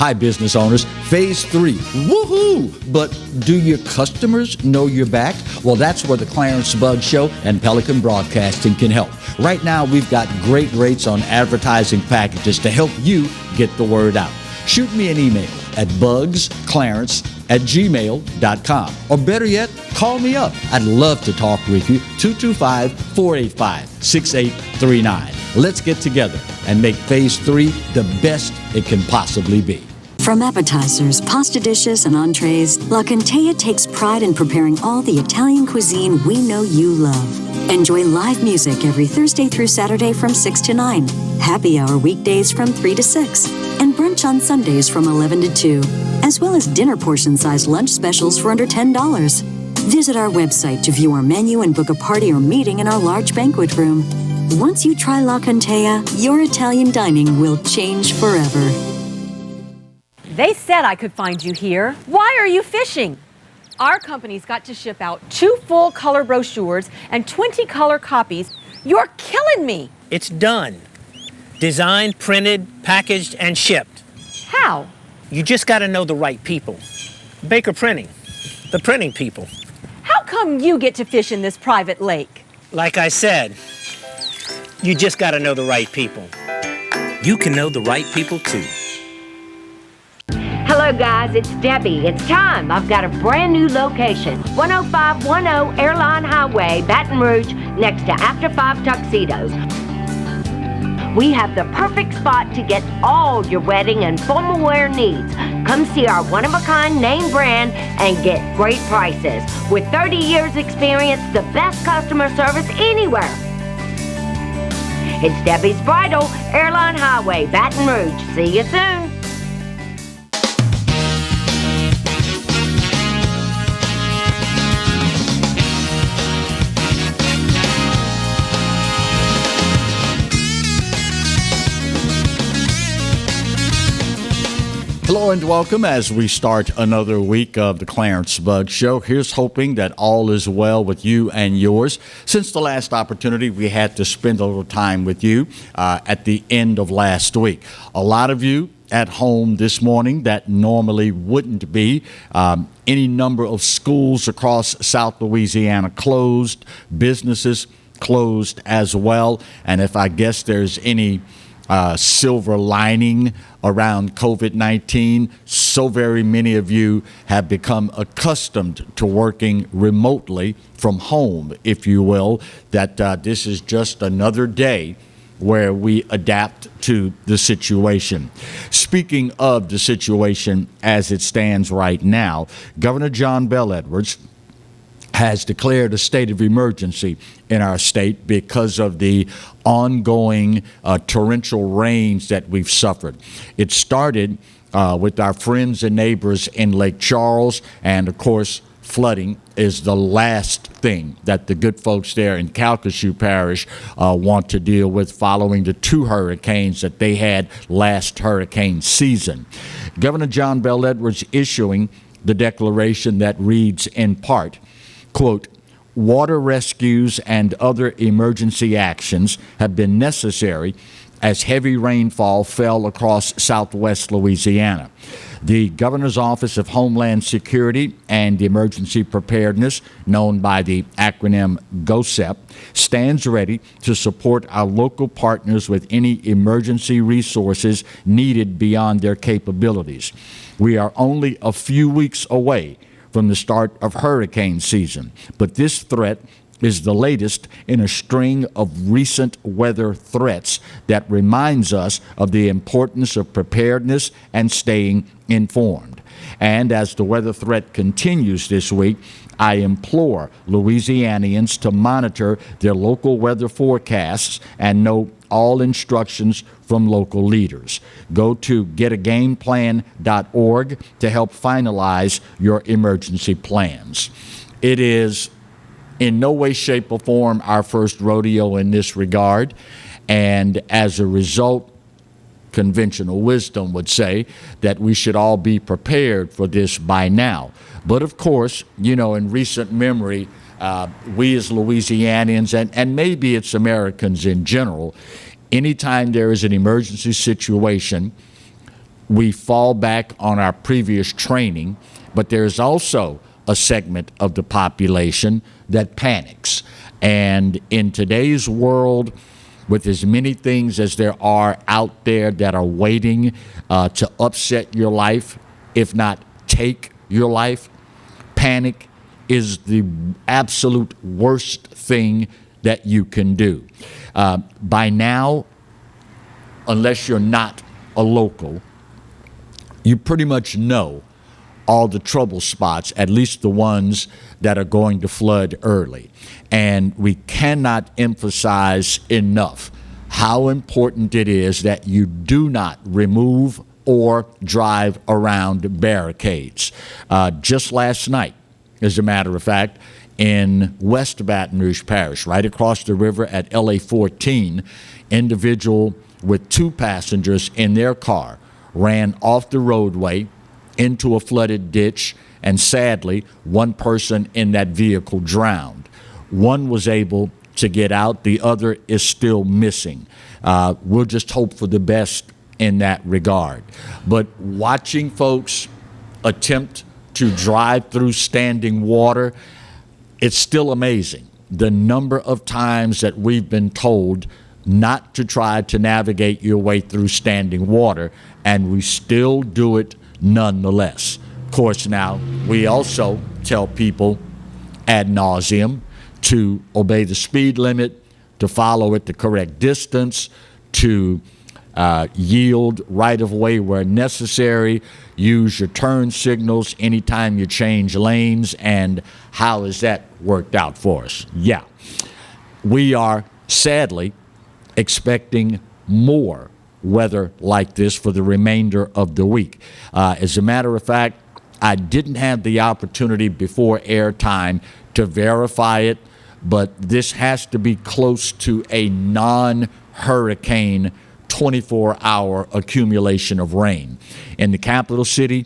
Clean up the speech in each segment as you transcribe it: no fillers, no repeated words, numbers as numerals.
Hi, business owners. Phase 3. Woohoo! But do your customers know you're back? Well, that's where the Clarence Buggs Show and Pelican Broadcasting can help. Right now, we've got great rates on advertising packages to help you get the word out. Shoot me an email at bugsclarence@gmail.com. Or better yet, call me up. I'd love to talk with you. 225-485-6839. Let's get together and make Phase 3 the best it can possibly be. From appetizers, pasta dishes, and entrees, La Contea takes pride in preparing all the Italian cuisine we know you love. Enjoy live music every Thursday through Saturday from 6 to 9, happy hour weekdays from 3 to 6, and brunch on Sundays from 11 to 2, as well as dinner portion-sized lunch specials for under $10. Visit our website to view our menu and book a party or meeting in our large banquet room. Once you try La Contea, your Italian dining will change forever. They said I could find you here. Why are you fishing? Our company's got to ship out 2 full color brochures and 20 color copies. You're killing me. It's done. Designed, printed, packaged, and shipped. How? You just got to know the right people. Baker Printing, the printing people. How come you get to fish in this private lake? Like I said, you just got to know the right people. You can know the right people too. Hello guys, it's Debbie. It's time. I've got a brand new location. 10510 Airline Highway, Baton Rouge, next to After 5 Tuxedos. We have the perfect spot to get all your wedding and formal wear needs. Come see our one-of-a-kind name brand and get great prices. With 30 years experience, the best customer service anywhere. It's Debbie's Bridal, Airline Highway, Baton Rouge. See you soon. Hello and welcome as we start another week of the Clarence Buggs Show. Here's hoping that all is well with you and yours. Since the last opportunity, we had to spend a little time with you at the end of last week. A lot of you at home this morning that normally wouldn't be. Any number of schools across South Louisiana closed, businesses closed as well. And if I guess there's any silver lining around COVID-19, so very many of you have become accustomed to working remotely from home, if you will, that this is just another day where we adapt to the situation. Speaking of the situation as it stands right now, Governor John Bel Edwards has declared a state of emergency in our state because of the ongoing torrential rains that we've suffered. It started with our friends and neighbors in Lake Charles, and of course, flooding is the last thing that the good folks there in Calcasieu Parish want to deal with following the 2 hurricanes that they had last hurricane season. Governor John Bel Edwards issuing the declaration that reads in part, quote, water rescues and other emergency actions have been necessary as heavy rainfall fell across southwest Louisiana. The Governor's Office of Homeland Security and Emergency Preparedness, known by the acronym GOSEP, stands ready to support our local partners with any emergency resources needed beyond their capabilities. We are only a few weeks away from the start of hurricane season, but this threat is the latest in a string of recent weather threats that reminds us of the importance of preparedness and staying informed. And as the weather threat continues this week, I implore Louisianians to monitor their local weather forecasts and know all instructions from local leaders. Go to getagameplan.org to help finalize your emergency plans. It is in no way, shape, or form our first rodeo in this regard, and as a result, conventional wisdom would say that we should all be prepared for this by now. But of course, you know, in recent memory, we as Louisianians, and maybe it's Americans in general, anytime there is an emergency situation, we fall back on our previous training, but there's also a segment of the population that panics. And in today's world, with as many things as there are out there that are waiting to upset your life, if not take your life, panic is the absolute worst thing that you can do. By now, unless you're not a local, you pretty much know all the trouble spots, at least the ones that are going to flood early. And we cannot emphasize enough how important it is that you do not remove or drive around barricades. Just last night, as a matter of fact, in West Baton Rouge Parish, right across the river at LA 14, individual with 2 passengers in their car ran off the roadway into a flooded ditch, and sadly, 1 person in that vehicle drowned. 1 was able to get out, the other is still missing. We'll just hope for the best in that regard. But watching folks attempt to drive through standing water, it's still amazing the number of times that we've been told not to try to navigate your way through standing water, and we still do it nonetheless. Of course, now we also tell people ad nauseum to obey the speed limit, to follow it the correct distance, to yield right of way where necessary, use your turn signals anytime you change lanes. And how has that worked out for us? Yeah, we are sadly expecting more weather like this for the remainder of the week. As a matter of fact, I didn't have the opportunity before airtime to verify it, but this has to be close to a non-hurricane 24-hour accumulation of rain. In the capital city,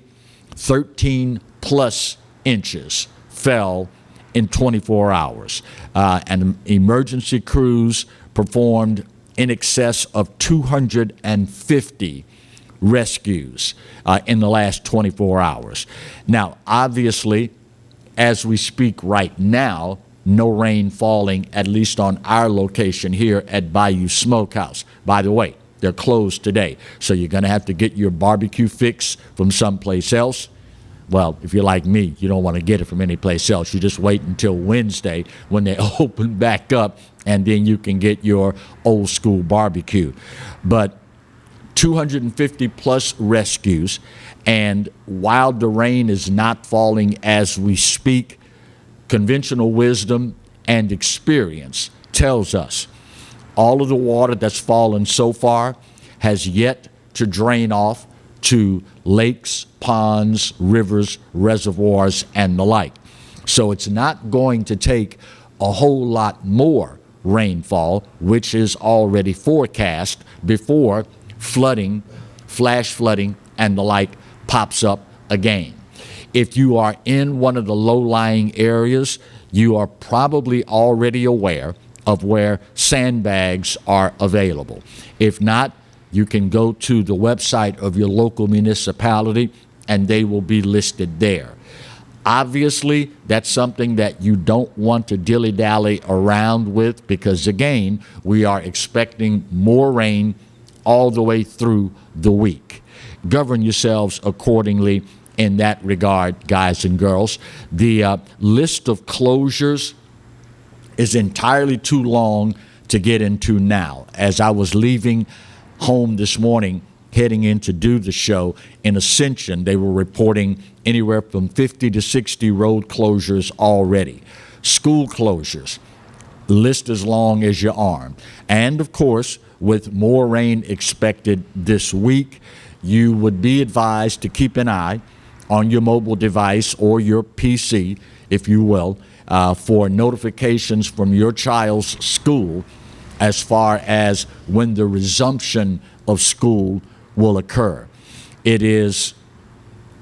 13 plus inches fell in 24 hours. And emergency crews performed in excess of 250 rescues in the last 24 hours. Now, obviously, as we speak right now, no rain falling, at least on our location here at Bayou Smokehouse. By the way, they're closed today, so you're going to have to get your barbecue fix from someplace else. Well, if you're like me, you don't want to get it from any place else. You just wait until Wednesday when they open back up, and then you can get your old school barbecue. But 250 plus rescues, and while the rain is not falling as we speak, conventional wisdom and experience tells us all of the water that's fallen so far has yet to drain off to lakes, ponds, rivers, reservoirs, and the like. So it's not going to take a whole lot more rainfall, which is already forecast, before flooding, flash flooding, and the like pops up again. If you are in one of the low-lying areas, you are probably already aware of where sandbags are available. If not, you can go to the website of your local municipality and they will be listed there. Obviously, that's something that you don't want to dilly-dally around with because, again, we are expecting more rain all the way through the week. Govern yourselves accordingly in that regard, guys and girls. The list of closures is entirely too long to get into now. As I was leaving home this morning, heading in to do the show, in Ascension, they were reporting anywhere from 50 to 60 road closures already. School closures, list as long as your arm. And of course, with more rain expected this week, you would be advised to keep an eye on your mobile device or your PC, if you will, for notifications from your child's school as far as when the resumption of school will occur. It is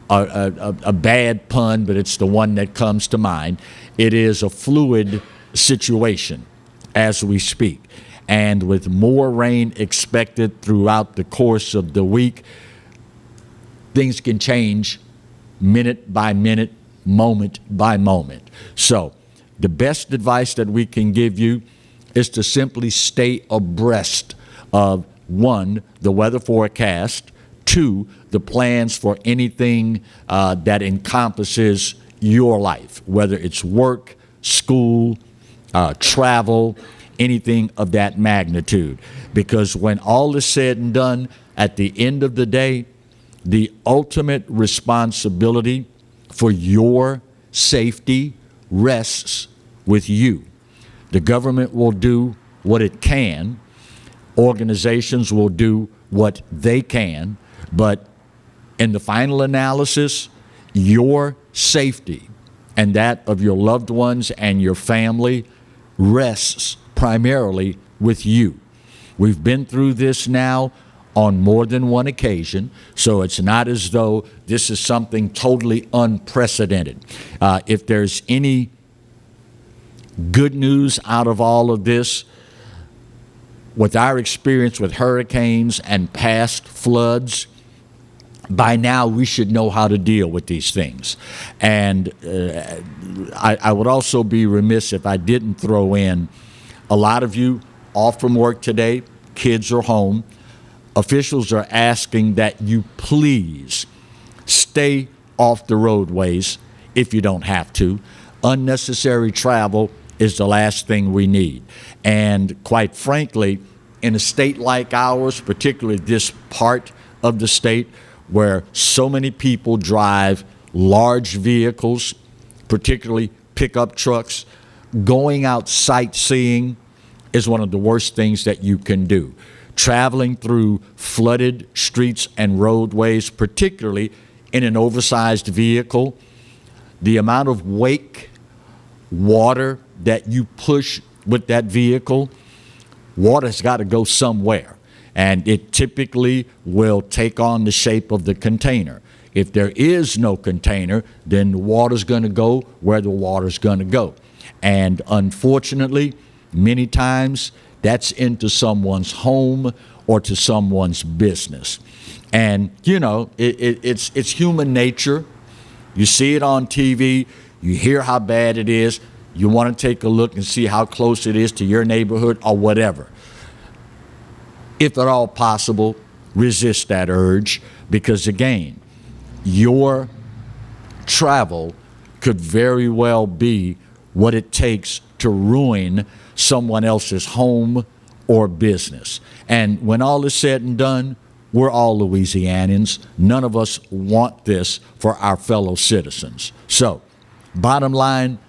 a bad pun, but it's the one that comes to mind. It is a fluid situation as we speak. And with more rain expected throughout the course of the week, things can change minute by minute, moment by moment. So the best advice that we can give you is to simply stay abreast of, one, the weather forecast, two, the plans for anything that encompasses your life, whether it's work, school, travel, anything of that magnitude. Because when all is said and done, at the end of the day, the ultimate responsibility for your safety rests with you. The government will do what it can. Organizations will do what they can. But in the final analysis, your safety and that of your loved ones and your family rests primarily with you. We've been through this now on more than one occasion, so it's not as though this is something totally unprecedented. If there's any good news out of all of this, with our experience with hurricanes and past floods, by now we should know how to deal with these things. And I would also be remiss if I didn't throw in, a lot of you off from work today, kids are home. Officials are asking that you please stay off the roadways if you don't have to. Unnecessary travel is the last thing we need. And quite frankly, in a state like ours, particularly this part of the state where so many people drive large vehicles, particularly pickup trucks, going out sightseeing is one of the worst things that you can do. Traveling through flooded streets and roadways, particularly in an oversized vehicle, the amount of wake water that you push with that vehicle, water's got to go somewhere. And it typically will take on the shape of the container. If there is no container, then the water's going to go where the water's going to go. And unfortunately, many times that's into someone's home or to someone's business. And, you know, it's human nature. You see it on TV. You hear how bad it is. You want to take a look and see how close it is to your neighborhood or whatever. If at all possible, resist that urge, because again, your travel could very well be what it takes to ruin someone else's home or business. And when all is said and done, we're all Louisianians. None of us want this for our fellow citizens. So, bottom line,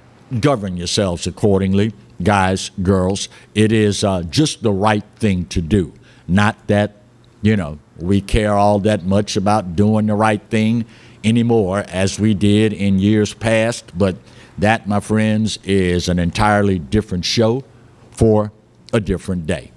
govern yourselves accordingly, guys, girls. It is just the right thing to do. Not that, you know, we care all that much about doing the right thing anymore as we did in years past, but that, my friends, is an entirely different show for a different day.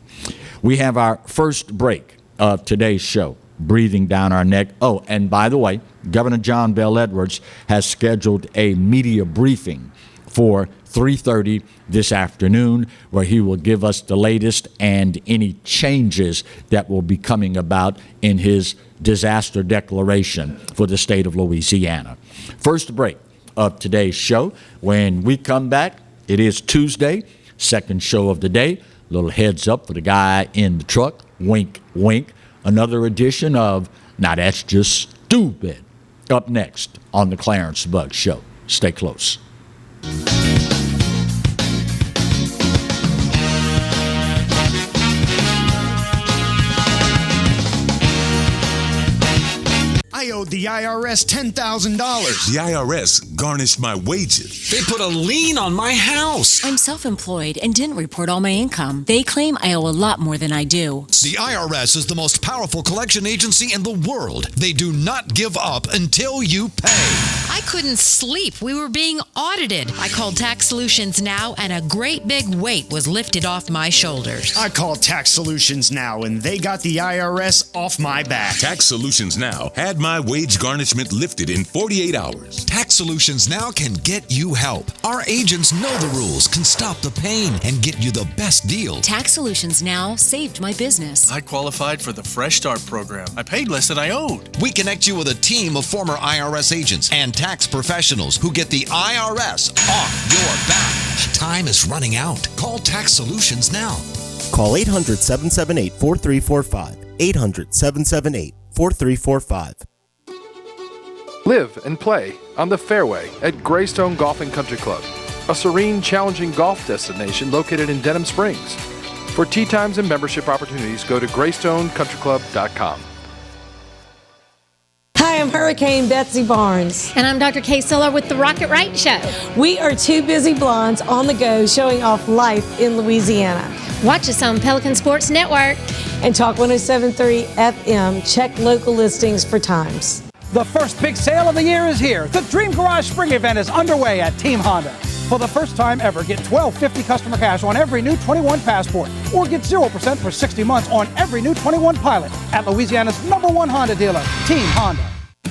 We have our first break of today's show, Breathing Down Our Neck. Oh, and by the way, Governor John Bel Edwards has scheduled a media briefing for 3:30 this afternoon, where he will give us the latest and any changes that will be coming about in his disaster declaration for the state of Louisiana. First break of today's show. When we come back, it is Tuesday, second show of the day. Little heads up for the guy in the truck. Wink, wink. Another edition of Now That's Just Stupid. Up next on the Clarence Buggs Show. Stay close. I owed the IRS $10,000. The IRS garnished my wages. They put a lien on my house. I'm self-employed and didn't report all my income. They claim I owe a lot more than I do. The IRS is the most powerful collection agency in the world. They do not give up until you pay. I couldn't sleep. We were being audited. I called Tax Solutions Now, and a great big weight was lifted off my shoulders. I called Tax Solutions Now, and they got the IRS off my back. Tax Solutions Now had my wage garnishment lifted in 48 hours. Tax Solutions Now can get you help. Our agents know the rules, can stop the pain, and get you the best deal. Tax Solutions Now saved my business. I qualified for the Fresh Start program. I paid less than I owed. We connect you with a team of former IRS agents and tax professionals who get the IRS off your back. Time is running out. Call Tax Solutions now. Call 800-778-4345. 800-778-4345. Live and play on the fairway at Greystone Golf and Country Club, a serene, challenging golf destination located in Denham Springs. For tee times and membership opportunities, go to greystonecountryclub.com. Hi, I'm Hurricane Betsy Barnes. And I'm Dr. Kay Siller with the Rocket Right Show. We are two busy blondes on the go showing off life in Louisiana. Watch us on Pelican Sports Network and Talk 107.3 FM. Check local listings for times. The first big sale of the year is here. The Dream Garage Spring Event is underway at Team Honda. For the first time ever, get $1,250 customer cash on every new 21 Passport, or get 0% for 60 months on every new 21 Pilot at Louisiana's #1 Honda dealer, Team Honda.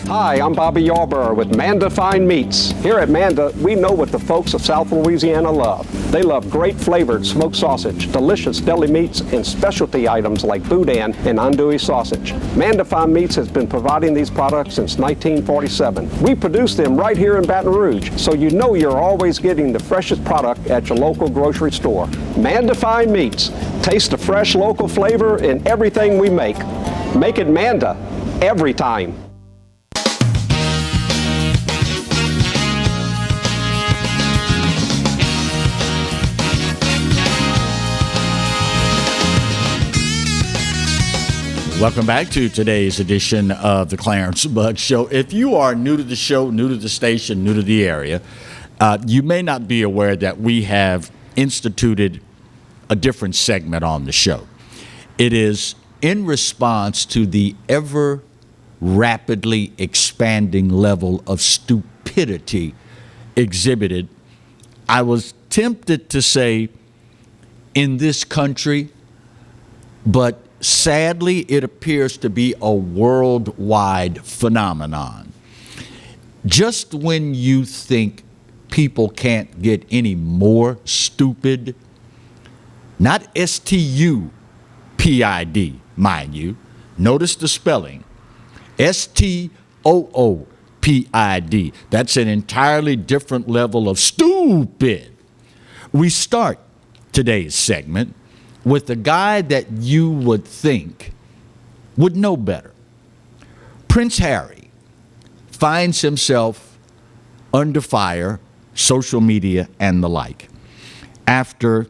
Hi, I'm Bobby Yarborough with Manda Fine Meats. Here at Manda, we know what the folks of South Louisiana love. They love great flavored smoked sausage, delicious deli meats, and specialty items like boudin and andouille sausage. Manda Fine Meats has been providing these products since 1947. We produce them right here in Baton Rouge, so you know you're always getting the freshest product at your local grocery store. Manda Fine Meats. Taste the fresh local flavor in everything we make. Make it Manda every time. Welcome back to today's edition of the Clarence Buggs Show. If you are new to the show, new to the station, new to the area, you may not be aware that we have instituted a different segment on the show. It is in response to the ever rapidly expanding level of stupidity exhibited, I was tempted to say, in this country, but sadly, it appears to be a worldwide phenomenon. Just when you think people can't get any more stupid, not S-T-U-P-I-D, mind you. Notice the spelling. S-T-O-O-P-I-D. That's an entirely different level of stupid. We start today's segment with a guy that you would think would know better. Prince Harry finds himself under fire, social media and the like, after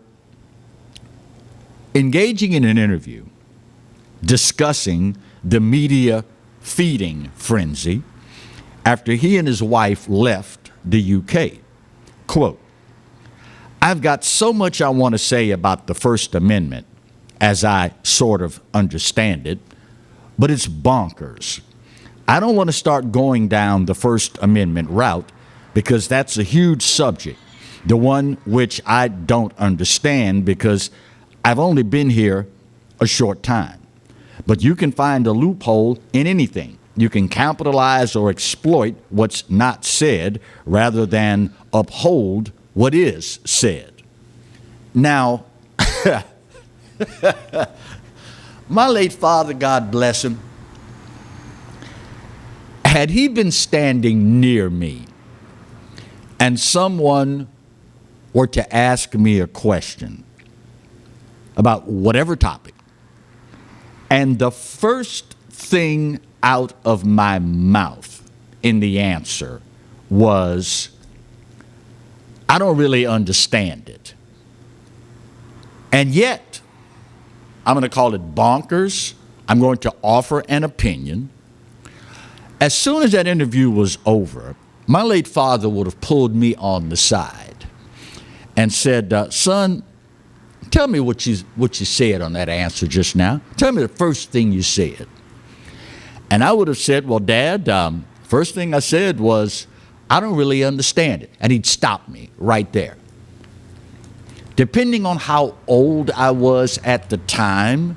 engaging in an interview discussing the media feeding frenzy after he and his wife left the UK. Quote, "I've got so much I want to say about the First Amendment, as I sort of understand it, but it's bonkers. I don't want to start going down the First Amendment route because that's a huge subject, the one which I don't understand because I've only been here a short time. But you can find a loophole in anything. You can capitalize or exploit what's not said rather than uphold what is said." Now, my late father, God bless him, had he been standing near me and someone were to ask me a question about whatever topic, and the first thing out of my mouth in the answer was, "I don't really understand it." And yet, I'm going to call it bonkers. I'm going to offer an opinion. As soon as that interview was over, my late father would have pulled me on the side and said, "Son, tell me what you said on that answer just now. Tell me the first thing you said." And I would have said, "Well, Dad, first thing I said was, I don't really understand it." And he'd stop me right there. Depending on how old I was at the time,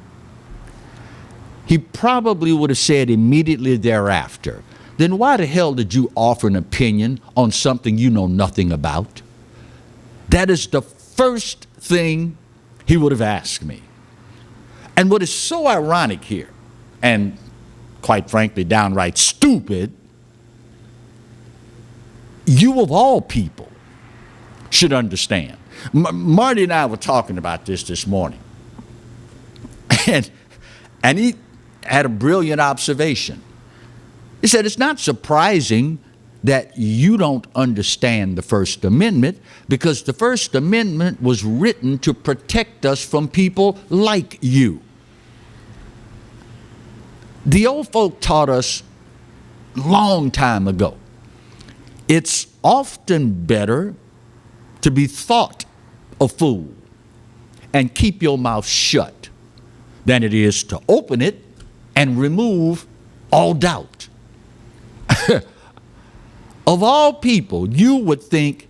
he probably would have said immediately thereafter, then why the hell did you offer an opinion on something you know nothing about? That is the first thing he would have asked me. And what is so ironic here, and quite frankly downright stupid, you of all people should understand. Marty and I were talking about this morning, and he had a brilliant observation. He said, it's not surprising that you don't understand the First Amendment, because the First Amendment was written to protect us from people like you. The old folk taught us long time ago, it's often better to be thought a fool and keep your mouth shut than it is to open it and remove all doubt. Of all people, you would think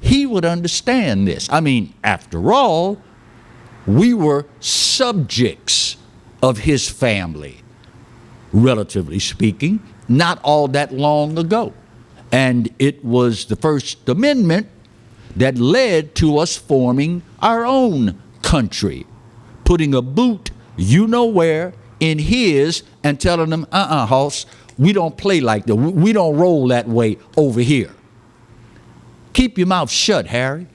he would understand this. I mean, after all, we were subjects of his family, relatively speaking, not all that long ago. And it was the First Amendment that led to us forming our own country, putting a boot you know where in his and telling them, Hoss, we don't play like that. We don't roll that way over here. Keep your mouth shut, Harry.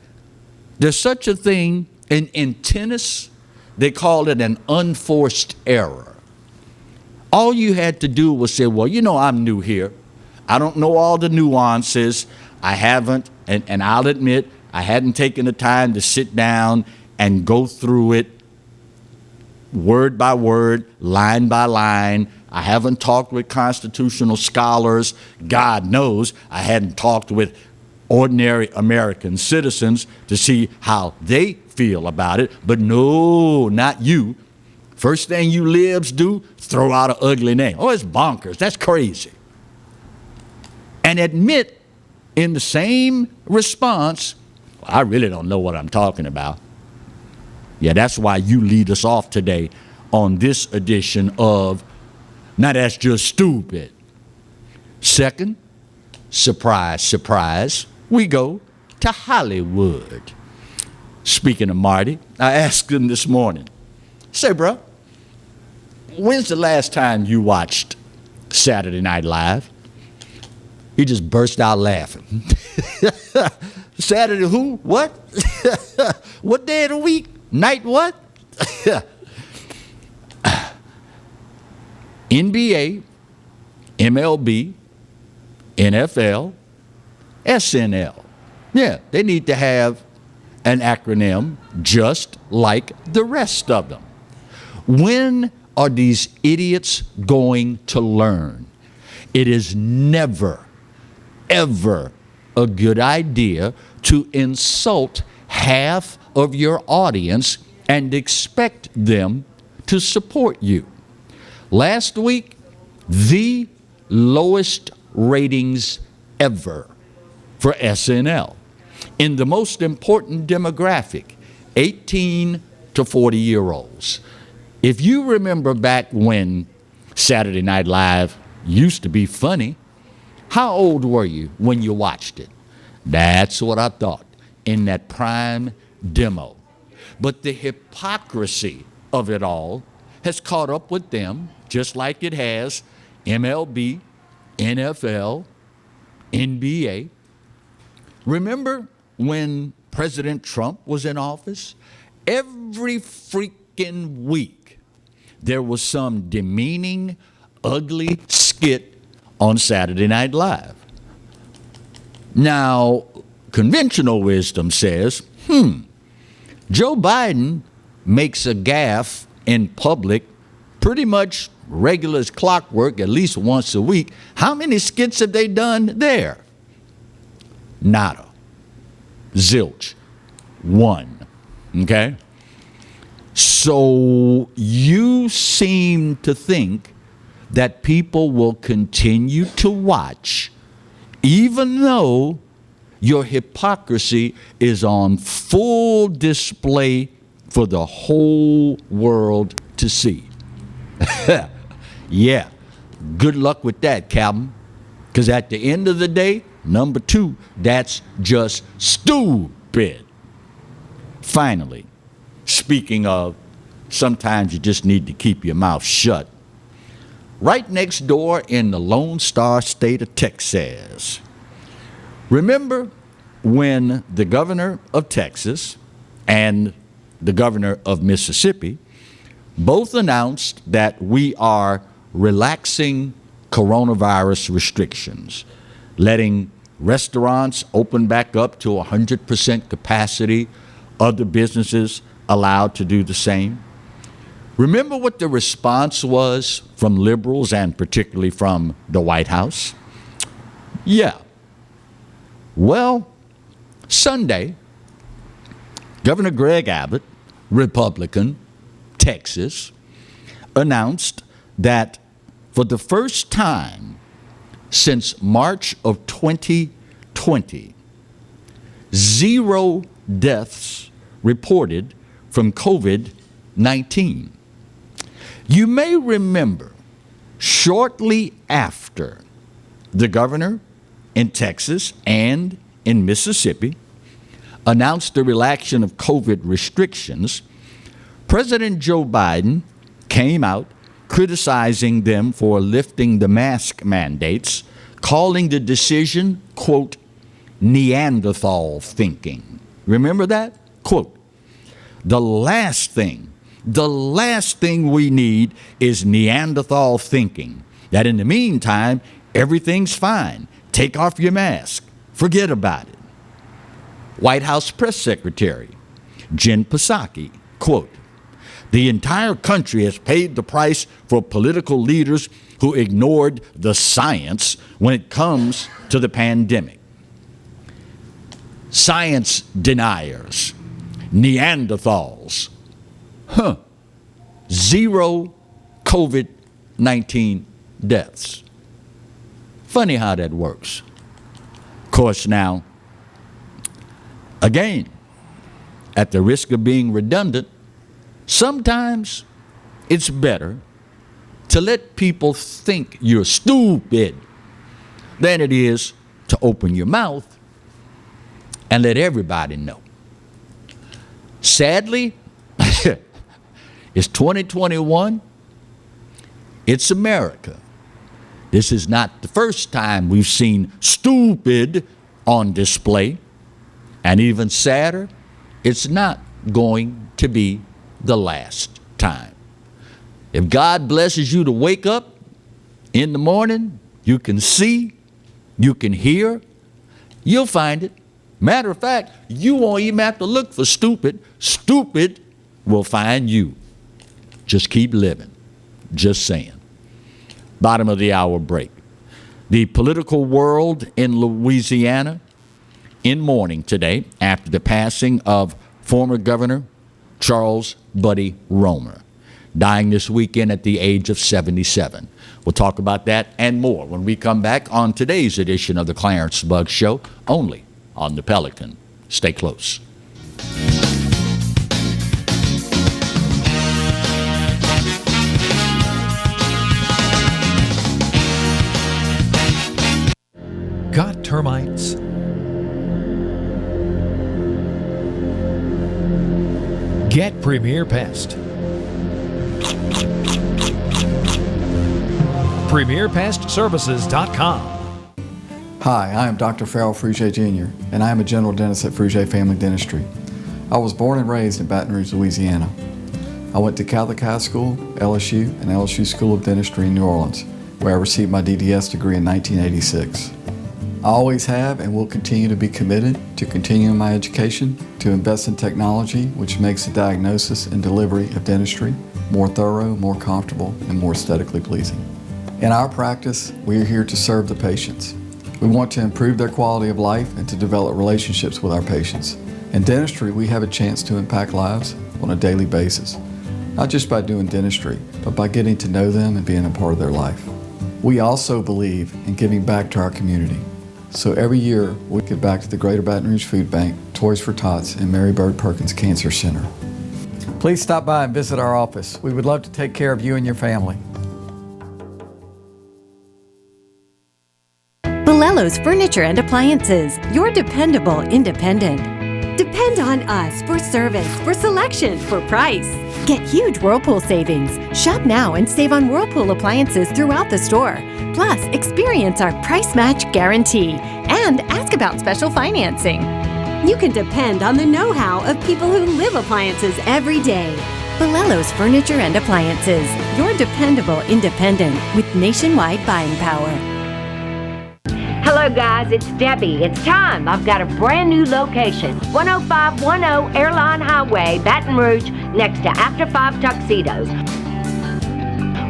There's such a thing in tennis, they call it an unforced error. All you had to do was say, well, you know, I'm new here. I don't know all the nuances. I haven't, and I'll admit, I hadn't taken the time to sit down and go through it word by word, line by line. I haven't talked with constitutional scholars. God knows I hadn't talked with ordinary American citizens to see how they feel about it. But no, not you. First thing you libs do, throw out an ugly name. Oh, it's bonkers. That's crazy. And admit in the same response, I really don't know what I'm talking about. Yeah, that's why you lead us off today on this edition of Now That's Just Stupid. Second, surprise, surprise, we go to Hollywood. Speaking of Marty, I asked him this morning, say, bro, when's the last time you watched Saturday Night Live? He just burst out laughing. Saturday who? What? What day of the week? Night what? NBA, MLB, NFL, SNL. Yeah, they need to have an acronym just like the rest of them. When are these idiots going to learn? It is never, ever a good idea to insult half of your audience and expect them to support you. Last week, the lowest ratings ever for SNL in the most important demographic, 18 to 40-year-olds. If you remember back when Saturday Night Live used to be funny, how old were you when you watched it? That's what I thought in that prime demo. But the hypocrisy of it all has caught up with them, just like it has MLB, NFL, NBA. Remember when President Trump was in office? Every freaking week there was some demeaning, ugly skit on Saturday Night Live. Now, conventional wisdom says, Joe Biden makes a gaffe in public pretty much regular as clockwork at least once a week. How many skits have they done there? Nada. Zilch. One. Okay? So you seem to think that people will continue to watch even though your hypocrisy is on full display for the whole world to see. Yeah, good luck with that, Captain. Because at the end of the day, number 2, that's just stupid. Finally, speaking of, sometimes you just need to keep your mouth shut. Right next door in the Lone Star State of Texas. Remember when the governor of Texas and the governor of Mississippi both announced that we are relaxing coronavirus restrictions, letting restaurants open back up to 100% capacity, other businesses allowed to do the same? Remember what the response was from liberals and particularly from the White House? Yeah. Well, Sunday, Governor Greg Abbott, Republican, Texas, announced that for the first time since March of 2020, 0 deaths reported from COVID-19. You may remember shortly after the governor in Texas and in Mississippi announced the relaxation of COVID restrictions, President Joe Biden came out criticizing them for lifting the mask mandates, calling the decision, quote, Neanderthal thinking. Remember that? Quote, the last thing we need is Neanderthal thinking. That in the meantime, everything's fine. Take off your mask. Forget about it. White House Press Secretary Jen Psaki, quote, the entire country has paid the price for political leaders who ignored the science when it comes to the pandemic. Science deniers, Neanderthals. 0 COVID-19 deaths. Funny how that works. Of course, now, again, at the risk of being redundant, sometimes it's better to let people think you're stupid than it is to open your mouth and let everybody know. Sadly, it's 2021. It's America. This is not the first time we've seen stupid on display. And even sadder, it's not going to be the last time. If God blesses you to wake up in the morning, you can see, you can hear, you'll find it. Matter of fact, you won't even have to look for stupid. Stupid will find you. Just keep living. Just saying. Bottom of the hour break. The political world in Louisiana in mourning today after the passing of former Governor Charles Buddy Romer, dying this weekend at the age of 77. We'll talk about that and more when we come back on today's edition of the Clarence Buggs Show, only on the Pelican. Stay close. Got termites? Get Premier Pest. PremierPestServices.com. Hi, I am Dr. Farrell Frugier Jr., and I am a general dentist at Frugier Family Dentistry. I was born and raised in Baton Rouge, Louisiana. I went to Catholic High School, LSU, and LSU School of Dentistry in New Orleans, where I received my DDS degree in 1986. I always have and will continue to be committed to continuing my education, to invest in technology which makes the diagnosis and delivery of dentistry more thorough, more comfortable, and more aesthetically pleasing. In our practice, we are here to serve the patients. We want to improve their quality of life and to develop relationships with our patients. In dentistry, we have a chance to impact lives on a daily basis, not just by doing dentistry, but by getting to know them and being a part of their life. We also believe in giving back to our community. So every year, we give back to the Greater Baton Rouge Food Bank, Toys for Tots, and Mary Bird Perkins Cancer Center. Please stop by and visit our office. We would love to take care of you and your family. Palello's Furniture and Appliances, your dependable independent. Depend on us for service, for selection, for price. Get huge Whirlpool savings. Shop now and save on Whirlpool appliances throughout the store. Plus, experience our price match guarantee and ask about special financing. You can depend on the know-how of people who live appliances every day. Palello's Furniture and Appliances, your dependable independent with nationwide buying power. Hello guys, it's Debbie. It's time. I've got a brand new location. 10510 Airline Highway, Baton Rouge, next to After 5 Tuxedos.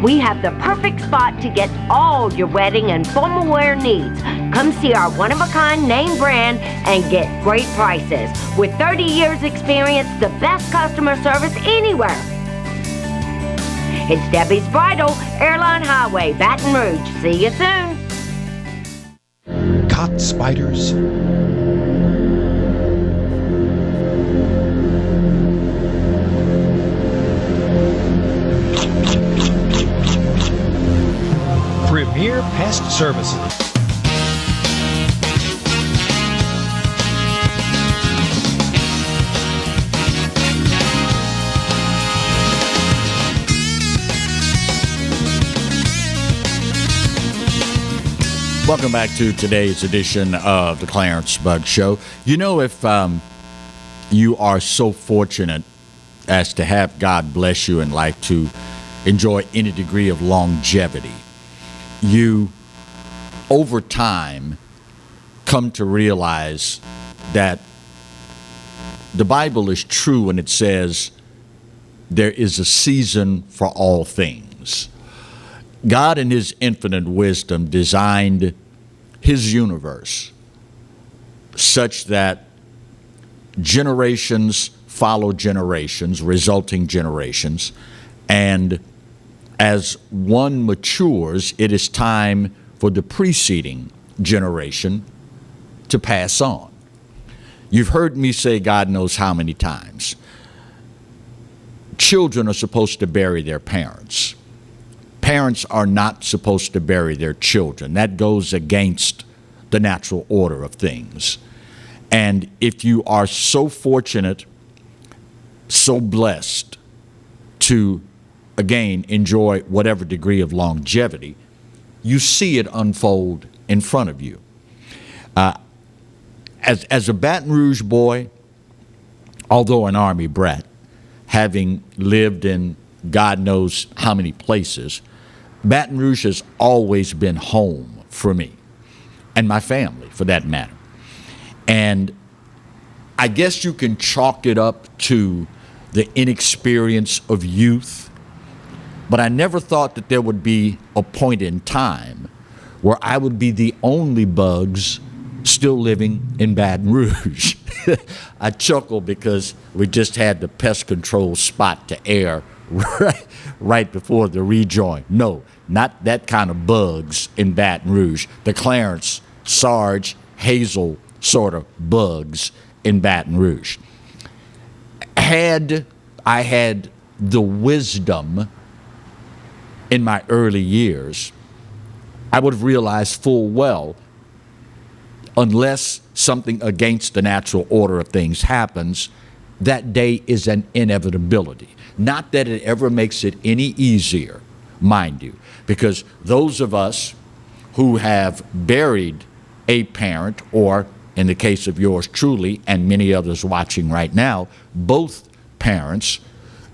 We have the perfect spot to get all your wedding and formal wear needs. Come see our one-of-a-kind name brand and get great prices. With 30 years experience, the best customer service anywhere. It's Debbie's Bridal, Airline Highway, Baton Rouge. See you soon. Caught spiders? Premier Pest Services. Welcome back to today's edition of the Clarence Buggs Show. You know, if you are so fortunate as to have God bless you in life to enjoy any degree of longevity, you, over time, come to realize that the Bible is true when it says there is a season for all things. God, in his infinite wisdom, designed his universe such that generations follow generations, resulting generations, and as one matures, it is time for the preceding generation to pass on. You've heard me say God knows how many times. Children are supposed to bury their parents. Parents are not supposed to bury their children. That goes against the natural order of things. And if you are so fortunate, so blessed to, again, enjoy whatever degree of longevity, you see it unfold in front of you. As a Baton Rouge boy, although an Army brat, having lived in God knows how many places, Baton Rouge has always been home for me and my family, for that matter. And I guess you can chalk it up to the inexperience of youth, but I never thought that there would be a point in time where I would be the only Buggs still living in Baton Rouge. I chuckle because we just had the pest control spot to air right before the rejoin. No, not that kind of Buggs in Baton Rouge. The Clarence, Sarge, Hazel sort of Buggs in Baton Rouge. Had I had the wisdom in my early years, I would have realized full well, unless something against the natural order of things happens, that day is an inevitability. Not that it ever makes it any easier, mind you, because those of us who have buried a parent, or in the case of yours truly and many others watching right now, both parents,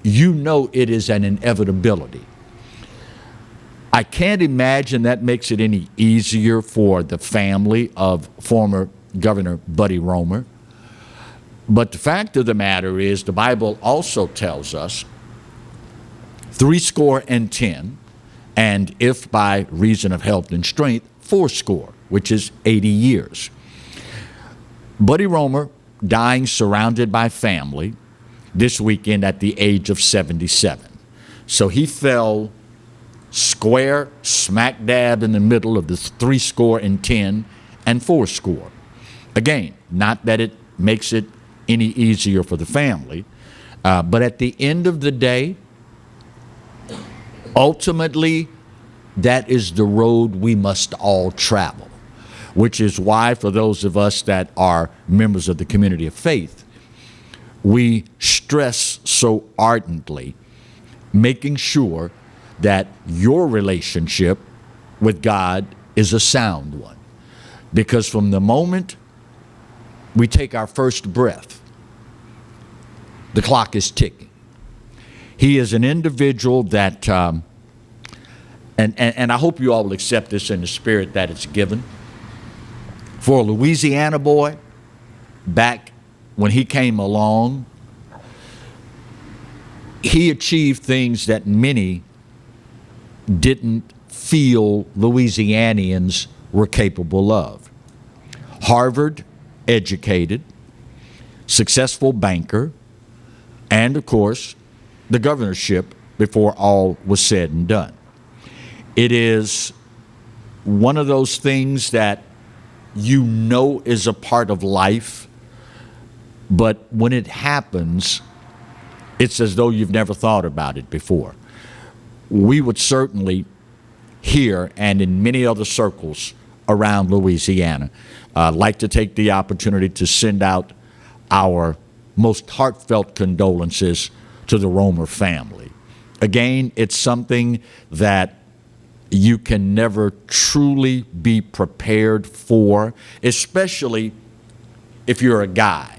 you know it is an inevitability. I can't imagine that makes it any easier for the family of former Governor Buddy Romer. But the fact of the matter is, the Bible also tells us 70, and if by reason of health and strength, 80, which is 80 years. Buddy Romer dying surrounded by family this weekend at the age of 77. So he fell square smack dab in the middle of the 70 and 80. Again, not that it makes it any easier for the family, but at the end of the day, ultimately, that is the road we must all travel. which is why for those of us that are members of the community of faith, we stress so ardently making sure that your relationship with God is a sound one. Because from the moment we take our first breath, the clock is ticking. He is an individual that, and I hope you all will accept this in the spirit that it's given. For a Louisiana boy, back when he came along, he achieved things that many didn't feel Louisianians were capable of. Harvard educated, successful banker, and of course, the governorship before all was said and done. It is one of those things that you know is a part of life, but when it happens, it's as though you've never thought about it before. We would certainly here and in many other circles around Louisiana like to take the opportunity to send out our most heartfelt condolences to the Romer family. Again, it's something that you can never truly be prepared for, especially if you're a guy.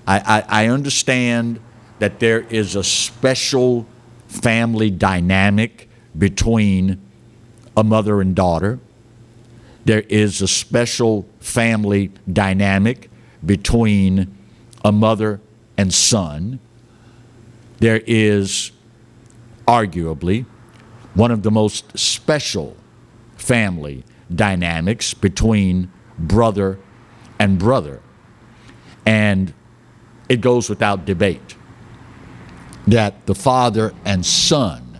I understand that there is a special family dynamic between a mother and daughter. There is a special family dynamic between a mother and son. There is arguably one of the most special family dynamics between brother and brother. And it goes without debate that the father and son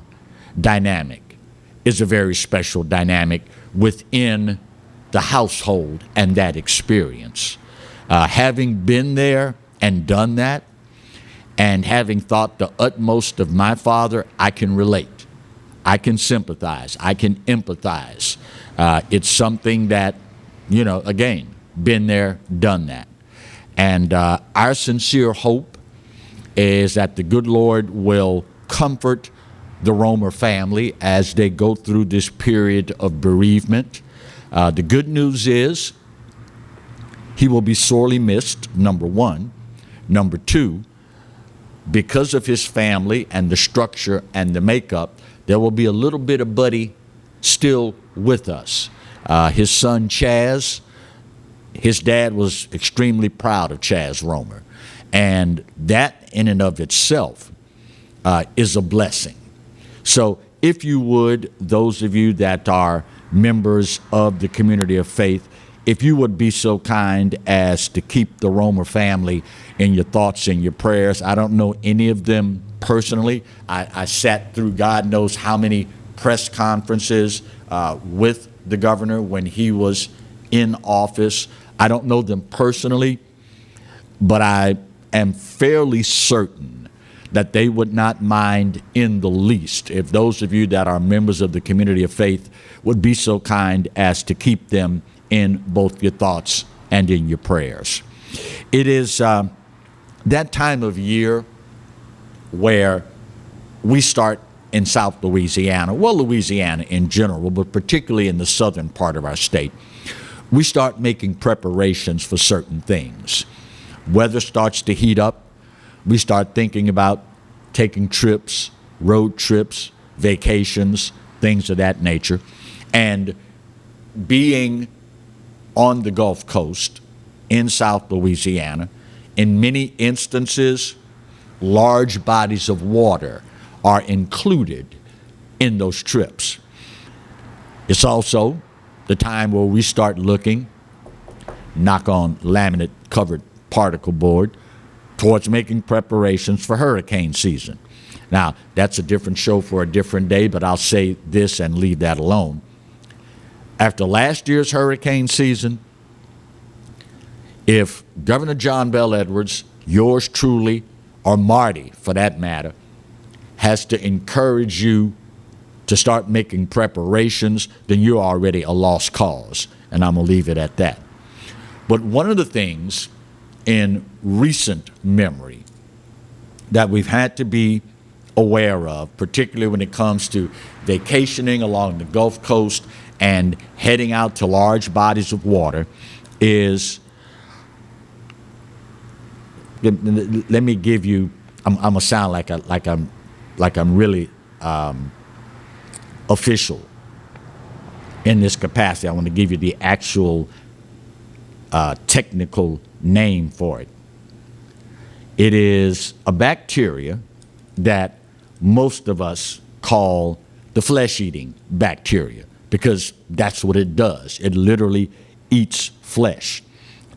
dynamic is a very special dynamic within the household and that experience. Having been there and done that, and having thought the utmost of my father, I can relate. I can sympathize. I can empathize. It's something that, you know, again, been there, done that. And our sincere hope is that the good Lord will comfort the Romer family as they go through this period of bereavement. The good news is he will be sorely missed, number one. Number two, because of his family and the structure and the makeup, there will be a little bit of Buddy still with us. His son Chaz, his dad was extremely proud of Chaz Romer. And that in and of itself is a blessing. So if you would, those of you that are members of the community of faith, if you would be so kind as to keep the Romer family in your thoughts and your prayers. I don't know any of them personally. I sat through God knows how many press conferences with the governor when he was in office. I don't know them personally, but I am fairly certain that they would not mind in the least if those of you that are members of the community of faith would be so kind as to keep them in both your thoughts and in your prayers. It is that time of year where we start in South Louisiana, well, Louisiana in general, but particularly in the southern part of our state, we start making preparations for certain things. Weather starts to heat up. We start thinking about taking trips, road trips, vacations, things of that nature. And being on the Gulf Coast in South Louisiana, in many instances, large bodies of water are included in those trips. It's also the time where we start looking, knock on laminate covered particle board, towards making preparations for hurricane season. Now, that's a different show for a different day, but I'll say this and leave that alone. After last year's hurricane season, if Governor John Bell Edwards, yours truly, or Marty for that matter, has to encourage you to start making preparations, then you're already a lost cause. and I'm going to leave it at that. But one of the things in recent memory that we've had to be aware of, particularly when it comes to vacationing along the Gulf Coast and heading out to large bodies of water, is, let me give you, I'm gonna sound like I'm really official in this capacity. I want to give you the actual technical name for it. It is a bacteria that most of us call the flesh-eating bacteria, because that's what it does. It literally eats flesh.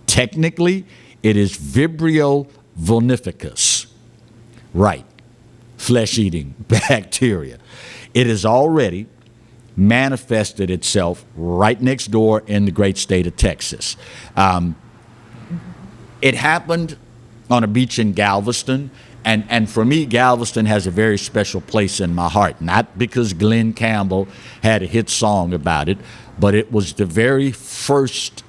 Technically, it is Vibrio vulnificus. Right, flesh-eating bacteria. It has already manifested itself right next door in the great state of Texas. It happened on a beach in Galveston, and for me, Galveston has a very special place in my heart, not because Glenn Campbell had a hit song about it, but it was the very first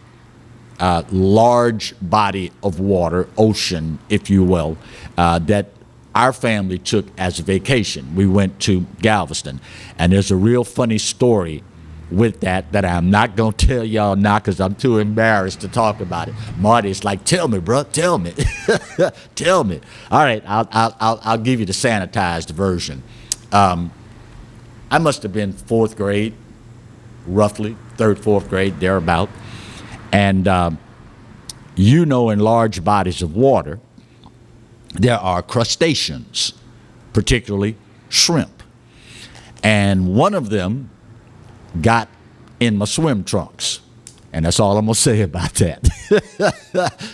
large body of water, ocean, if you will, that our family took as a vacation. We went to Galveston, and there's a real funny story with that I'm not going to tell y'all now because I'm too embarrassed to talk about it. Marty's like, tell me, bro, tell me. Tell me. All right, I'll give you the sanitized version. I must have been fourth grade, roughly, third, fourth grade, thereabout. And in large bodies of water, there are crustaceans, particularly shrimp. And one of them got in my swim trunks. And that's all I'm going to say about that.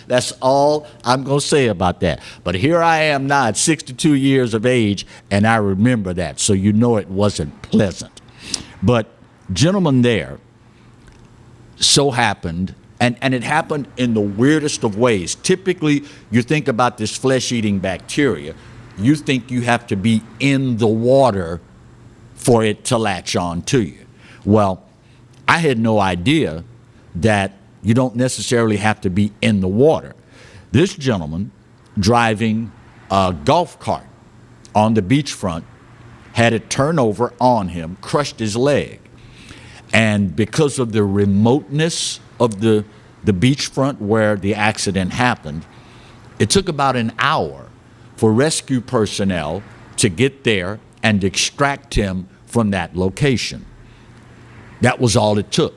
That's all I'm going to say about that. But here I am now at 62 years of age, and I remember that. So you know it wasn't pleasant. But gentlemen there, so happened, and it happened in the weirdest of ways. Typically, you think about this flesh-eating bacteria, you think you have to be in the water for it to latch on to you. Well, I had no idea that you don't necessarily have to be in the water. This gentleman driving a golf cart on the beachfront had it turn over on him, crushed his leg. And because of the remoteness of the beachfront where the accident happened, it took about an hour for rescue personnel to get there and extract him from that location. That was all it took.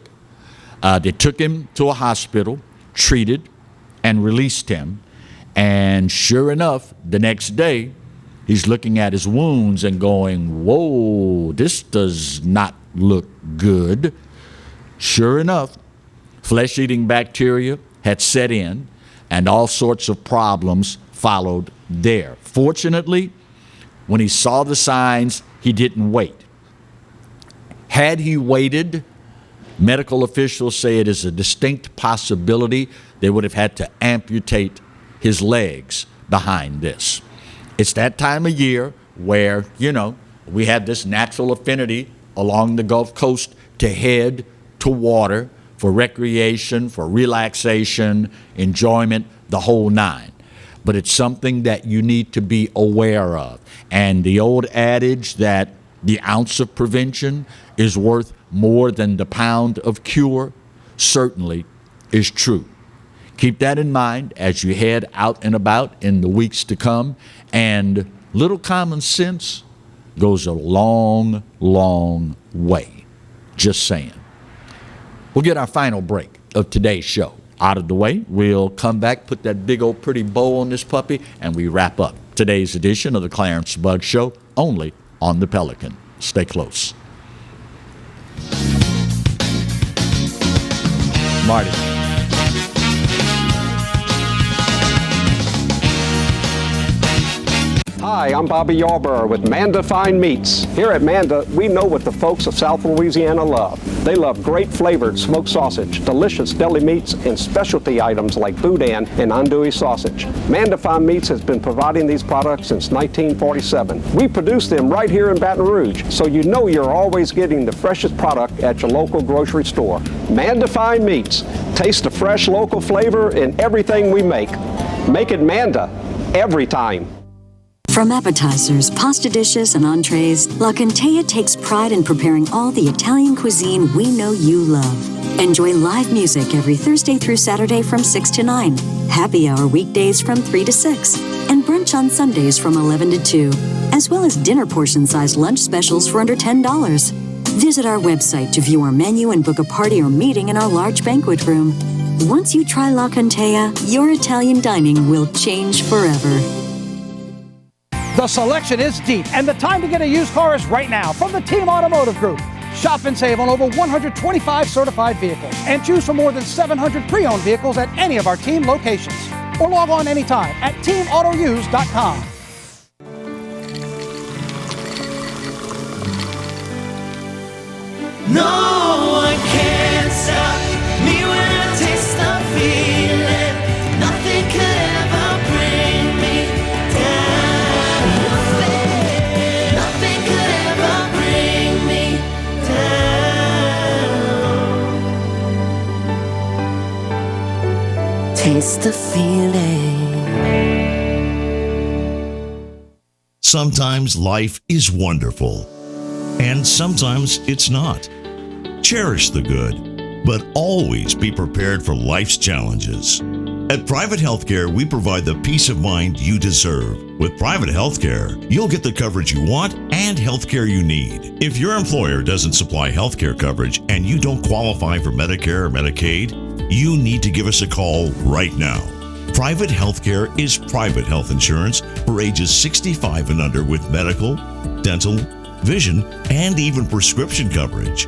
They took him to a hospital, treated, and released him. And sure enough, the next day, he's looking at his wounds and going, whoa, this does not look good. Sure enough, flesh-eating bacteria had set in, and all sorts of problems followed there. Fortunately, when he saw the signs, he didn't wait. Had he waited, medical officials say it is a distinct possibility they would have had to amputate his legs behind this. It's that time of year where, we have this natural affinity along the Gulf Coast to head to water for recreation, for relaxation, enjoyment, the whole nine. But it's something that you need to be aware of. And the old adage that the ounce of prevention is worth more than the pound of cure certainly is true. Keep that in mind as you head out and about in the weeks to come. And little common sense goes a long, long way. Just saying. We'll get our final break of today's show out of the way. We'll come back, put that big old pretty bow on this puppy, and we wrap up today's edition of the Clarence Buggs Show, only on the Pelican. Stay close. Marty. Hi, I'm Bobby Yarborough with Manda Fine Meats. Here at Manda, we know what the folks of South Louisiana love. They love great flavored smoked sausage, delicious deli meats, and specialty items like boudin and andouille sausage. Manda Fine Meats has been providing these products since 1947. We produce them right here in Baton Rouge, so you know you're always getting the freshest product at your local grocery store. Manda Fine Meats. Taste the fresh local flavor in everything we make. Make it Manda every time. From appetizers, pasta dishes, and entrees, La Contea takes pride in preparing all the Italian cuisine we know you love. Enjoy live music every Thursday through Saturday from 6 to 9, happy hour weekdays from 3 to 6, and brunch on Sundays from 11 to 2, as well as dinner portion-sized lunch specials for under $10. Visit our website to view our menu and book a party or meeting in our large banquet room. Once you try La Contea, your Italian dining will change forever. The selection is deep, and the time to get a used car is right now from the Team Automotive Group. Shop and save on over 125 certified vehicles and choose from more than 700 pre-owned vehicles at any of our team locations. Or log on anytime at teamautouse.com. No one can stop me when I taste the feeling. Nothing could ever bring me down. Nothing could ever bring me down. Taste the feeling. Sometimes life is wonderful, and sometimes it's not. Cherish the good, but always be prepared for life's challenges. At Private Healthcare, we provide the peace of mind you deserve. With Private Healthcare, you'll get the coverage you want and healthcare you need. If your employer doesn't supply healthcare coverage and you don't qualify for Medicare or Medicaid, you need to give us a call right now. Private Healthcare is private health insurance for ages 65 and under with medical, dental, vision, and even prescription coverage.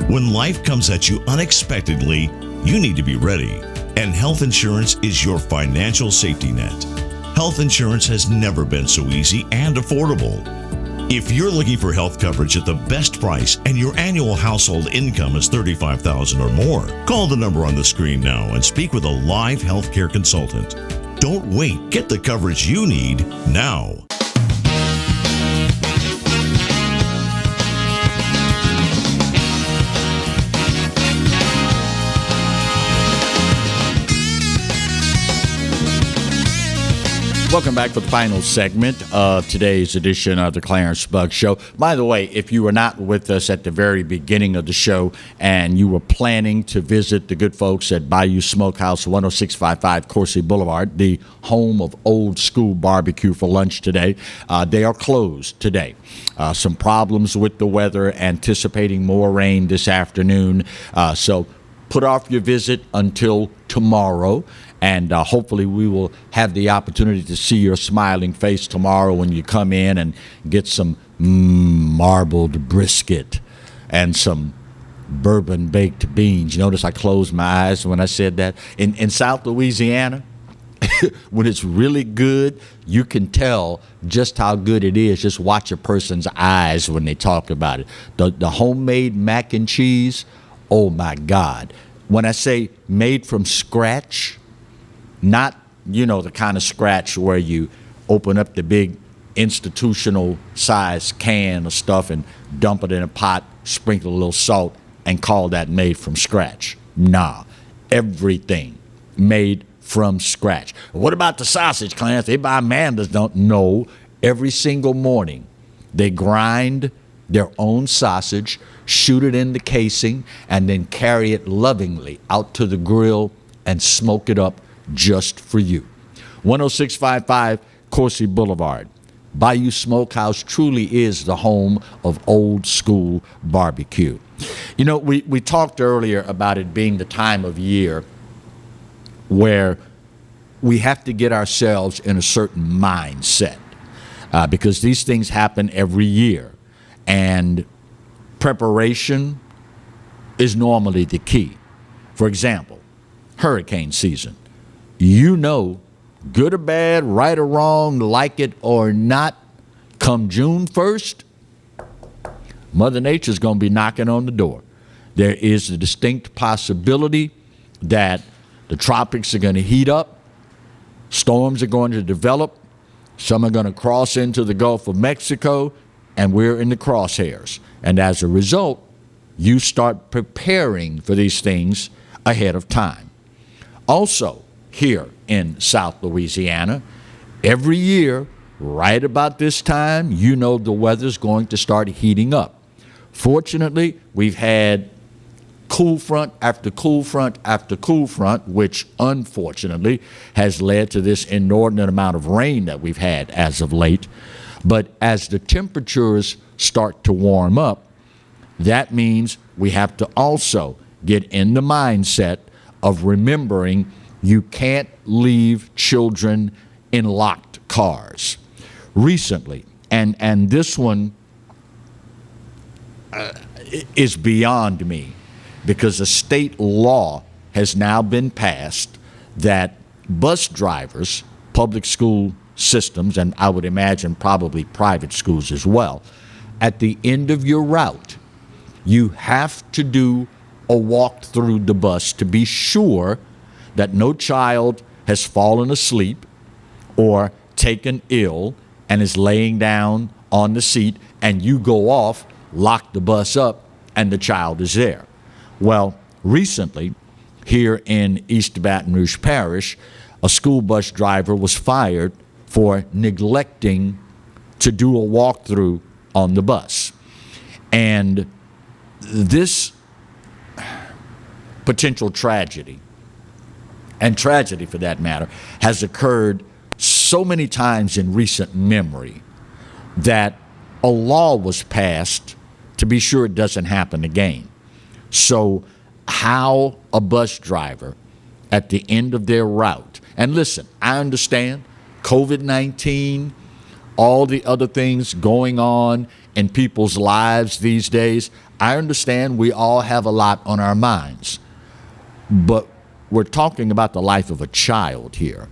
When life comes at you unexpectedly, you need to be ready, and health insurance is your financial safety net. Health insurance has never been so easy and affordable. If you're looking for health coverage at the best price and your annual household income is $35,000 or more, call the number on the screen now and speak with a live healthcare consultant. Don't wait. Get the coverage you need now. Welcome back for the final segment of today's edition of the Clarence Buggs Show. By the way, if you were not with us at the very beginning of the show and you were planning to visit the good folks at Bayou Smokehouse, 10655 Coursey Boulevard, the home of old school barbecue for lunch today, they are closed today. Some problems with the weather, anticipating more rain this afternoon. So put off your visit until tomorrow. And hopefully we will have the opportunity to see your smiling face tomorrow when you come in and get some marbled brisket and some bourbon baked beans. You notice I closed my eyes when I said that. In South Louisiana, when it's really good, you can tell just how good it is. Just watch a person's eyes when they talk about it. The homemade mac and cheese, oh my God. When I say made from scratch, not, the kind of scratch where you open up the big institutional size can of stuff and dump it in a pot, sprinkle a little salt, and call that made from scratch. Nah, everything made from scratch. What about the sausage, Clarence? They buy Amanda's, don't know. Every single morning, they grind their own sausage, shoot it in the casing, and then carry it lovingly out to the grill and smoke it up just for you. 10655 Coursey Boulevard. Bayou Smokehouse truly is the home of old school barbecue. We talked earlier about it being the time of year where we have to get ourselves in a certain mindset because these things happen every year. And preparation is normally the key. For example, hurricane season. good or bad, right or wrong, like it or not, come June 1st, Mother Nature's going to be knocking on the door. There is a distinct possibility that the tropics are going to heat up, storms are going to develop, some are going to cross into the Gulf of Mexico, and we're in the crosshairs. And as a result, you start preparing for these things ahead of time. Also, here in South Louisiana, every year, right about this time, you know the weather's going to start heating up. Fortunately, we've had cool front after cool front after cool front, which unfortunately has led to this inordinate amount of rain that we've had as of late. But as the temperatures start to warm up, that means we have to also get in the mindset of remembering you can't leave children in locked cars. Recently, and this one is beyond me, because a state law has now been passed that bus drivers, public school systems, and I would imagine probably private schools as well, at the end of your route, you have to do a walk through the bus to be sure that no child has fallen asleep or taken ill and is laying down on the seat, and you go off, lock the bus up, and the child is there. Well, recently, here in East Baton Rouge Parish, a school bus driver was fired for neglecting to do a walkthrough on the bus. And this potential tragedy, and tragedy for that matter, has occurred so many times in recent memory that a law was passed to be sure it doesn't happen again. So how a bus driver at the end of their route, and listen, I understand COVID-19, all the other things going on in people's lives these days, I understand we all have a lot on our minds. But we're talking about the life of a child here.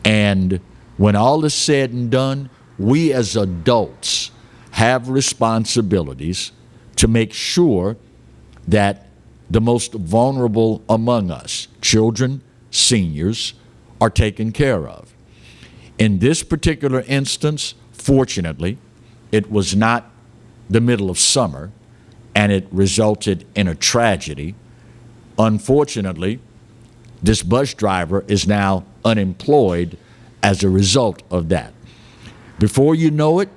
And when all is said and done, we as adults have responsibilities to make sure that the most vulnerable among us, children, seniors, are taken care of. In this particular instance, fortunately, it was not the middle of summer, and it resulted in a tragedy. Unfortunately, this bus driver is now unemployed as a result of that. Before you know it,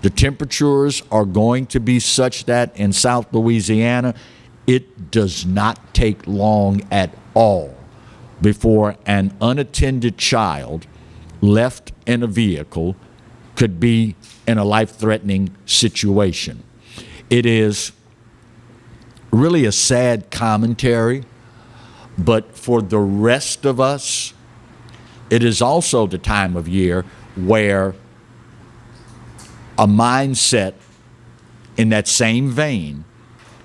the temperatures are going to be such that in South Louisiana, it does not take long at all before an unattended child left in a vehicle could be in a life-threatening situation. It is really a sad commentary, but for the rest of us, it is also the time of year where a mindset in that same vein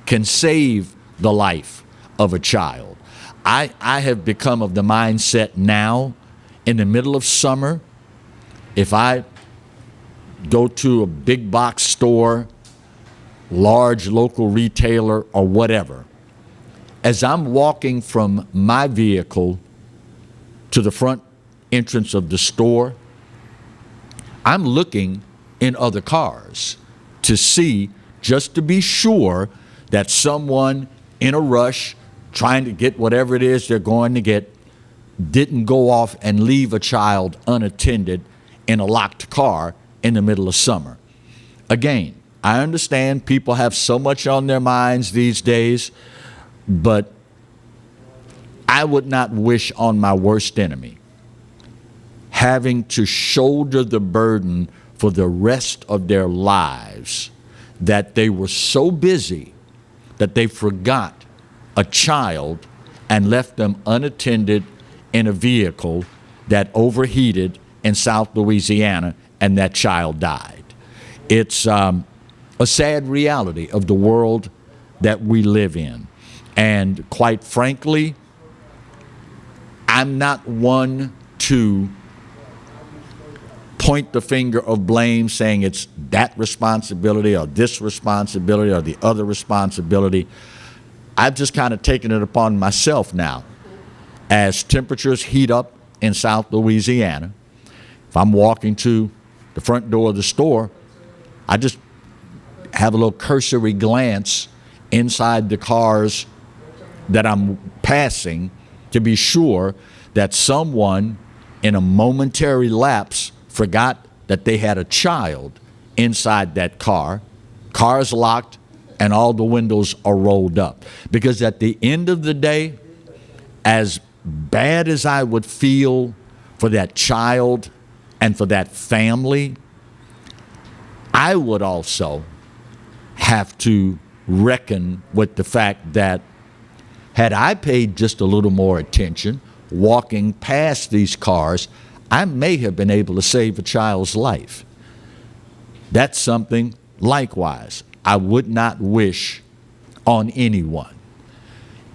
can save the life of a child. I have become of the mindset now, in the middle of summer, if I go to a big box store, large local retailer, or whatever, as I'm walking from my vehicle to the front entrance of the store, I'm looking in other cars to see, just to be sure that someone in a rush trying to get whatever it is they're going to get didn't go off and leave a child unattended in a locked car in the middle of summer. Again, I understand people have so much on their minds these days, but I would not wish on my worst enemy having to shoulder the burden for the rest of their lives that they were so busy that they forgot a child and left them unattended in a vehicle that overheated in South Louisiana, and that child died. It's a sad reality of the world that we live in. And quite frankly, I'm not one to point the finger of blame saying it's that responsibility or this responsibility or the other responsibility. I've just kind of taken it upon myself now. As temperatures heat up in South Louisiana, if I'm walking to the front door of the store, I just have a little cursory glance inside the cars that I'm passing to be sure that someone in a momentary lapse forgot that they had a child inside that car. Car's locked and all the windows are rolled up. Because at the end of the day, as bad as I would feel for that child and for that family, I would also have to reckon with the fact that had I paid just a little more attention, walking past these cars, I may have been able to save a child's life. That's something, likewise, I would not wish on anyone.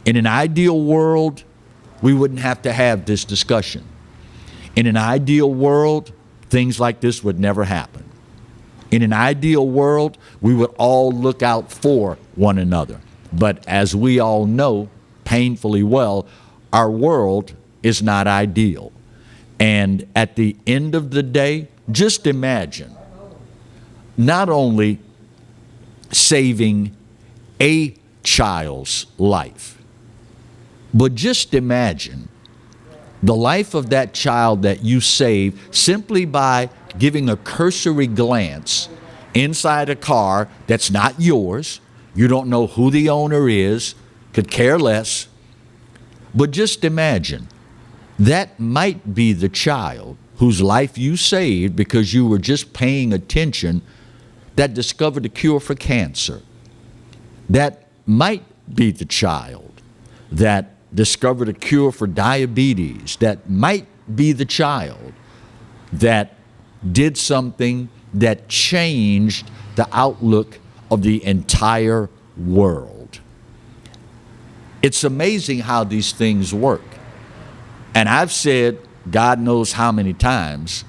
In an ideal world, we wouldn't have to have this discussion. In an ideal world, things like this would never happen. In an ideal world, we would all look out for one another. But as we all know painfully well, our world is not ideal. And at the end of the day, just imagine not only saving a child's life, but just imagine the life of that child that you save simply by giving a cursory glance inside a car that's not yours. You don't know who the owner is, could care less. But just imagine, that might be the child whose life you saved because you were just paying attention that discovered a cure for cancer. That might be the child that discovered a cure for diabetes. That might be the child that did something that changed the outlook of the entire world. It's amazing how these things work. And I've said, God knows how many times,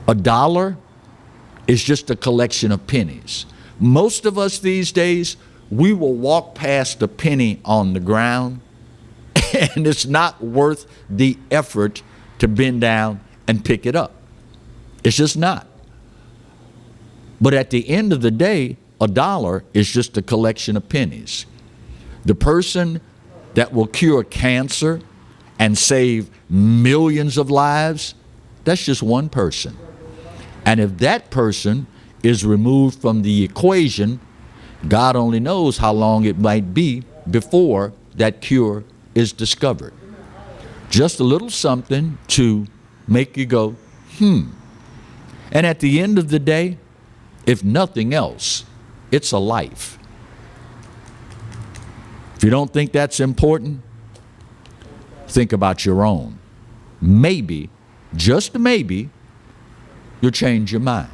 $1 is just a collection of pennies. Most of us these days, we will walk past a penny on the ground and it's not worth the effort to bend down and pick it up. It's just not. But at the end of the day, $1 is just a collection of pennies. The person that will cure cancer and save millions of lives, that's just one person. And if that person is removed from the equation, God only knows how long it might be before that cure is discovered. Just a little something to make you go, And at the end of the day, if nothing else, it's a life. If you don't think that's important, think about your own. Maybe, just maybe, you'll change your mind.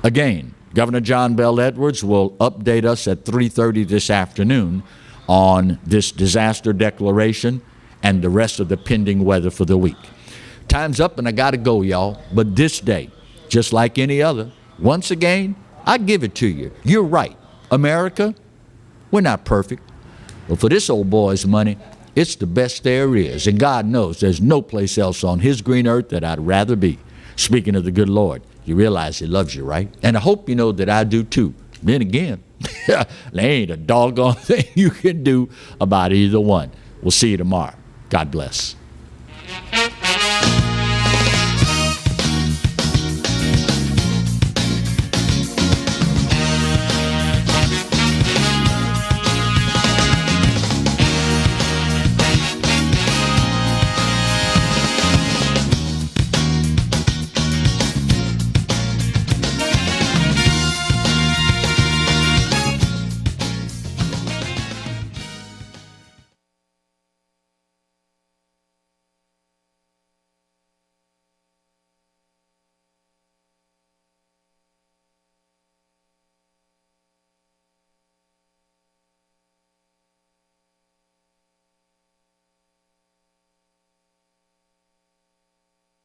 Again, Governor John Bell Edwards will update us at 3:30 this afternoon on this disaster declaration and the rest of the pending weather for the week. Time's up and I got to go, y'all. But this day, just like any other, once again, I give it to you. You're right. America, we're not perfect. But for this old boy's money, it's the best there is. And God knows there's no place else on his green earth that I'd rather be. Speaking of the good Lord, you realize he loves you, right? And I hope you know that I do too. Then again, there ain't a doggone thing you can do about either one. We'll see you tomorrow. God bless.